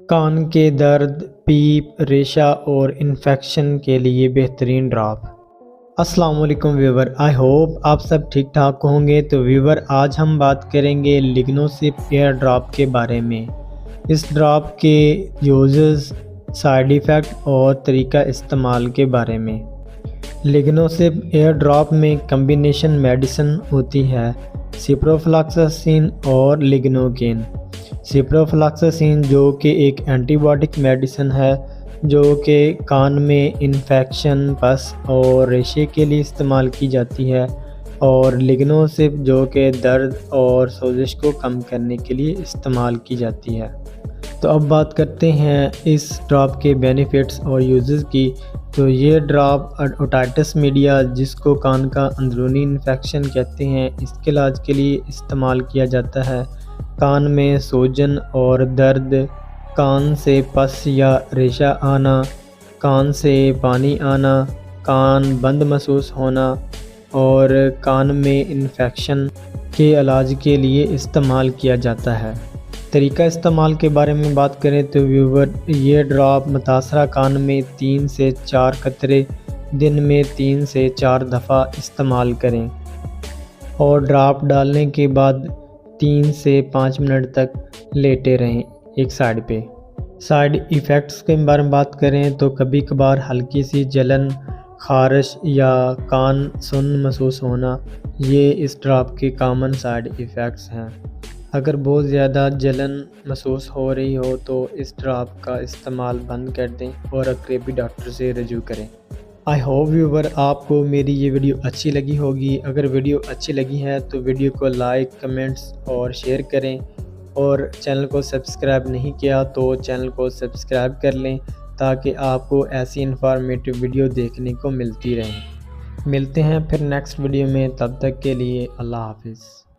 कान के दर्द, पीप, रेशा और इन्फेक्शन के लिए बेहतरीन ड्रॉप। अस्सलाम वालेकुम व्यूवर, आई होप आप सब ठीक ठाक होंगे। तो व्यूवर, आज हम बात करेंगे लिग्नोसिप एयर ड्रॉप के बारे में। इस ड्रॉप के यूजेस, साइड इफ़ेक्ट और तरीका इस्तेमाल के बारे में। लिग्नोसिप एयर ड्रॉप में कम्बिनेशन मेडिसिन होती है सिप्रोफ्लॉक्सासिन और लिग्नोकेन। सिप्रोफ्लॉक्सासिन जो कि एक एंटीबायोटिक मेडिसिन है जो कि कान में इन्फेक्शन, पस और रेशे के लिए इस्तेमाल की जाती है, और लिग्नोसिप जो कि दर्द और सोजिश को कम करने के लिए इस्तेमाल की जाती है। तो अब बात करते हैं इस ड्रॉप के बेनिफिट्स और यूजेस की। तो ये ड्रॉप ओटाइटिस मीडिया, जिसको कान का अंदरूनी इन्फेक्शन कहते हैं, इसके इलाज के लिए इस्तेमाल किया जाता है। कान में सूजन और दर्द, कान से पस या रेशा आना, कान से पानी आना, कान बंद महसूस होना और कान में इन्फेक्शन के इलाज के लिए इस्तेमाल किया जाता है। तरीका इस्तेमाल के बारे में बात करें तो व्यूवर, ये ड्रॉप मुतासरा कान में 3 से 4 कतरे दिन में 3 से 4 दफ़ा इस्तेमाल करें और ड्रॉप डालने के बाद 3 से 5 मिनट तक लेटे रहें एक साइड पे। साइड इफ़ेक्ट्स के बारे में बात करें तो कभी कभार हल्की सी जलन, खारिश या कान सुन्न महसूस होना, ये इस ड्रॉप के कॉमन साइड इफ़ेक्ट्स हैं। अगर बहुत ज़्यादा जलन महसूस हो रही हो तो इस ड्रॉप का इस्तेमाल बंद कर दें और अक़रबी डॉक्टर से रजू करें। आई होप व्यूवर, आपको मेरी ये वीडियो अच्छी लगी होगी। अगर वीडियो अच्छी लगी है तो वीडियो को लाइक, कमेंट्स और शेयर करें, और चैनल को सब्सक्राइब नहीं किया तो चैनल को सब्सक्राइब कर लें ताकि आपको ऐसी इन्फॉर्मेटिव वीडियो देखने को मिलती रहें। मिलते हैं फिर नेक्स्ट वीडियो में, तब तक के लिए अल्लाह हाफिज़।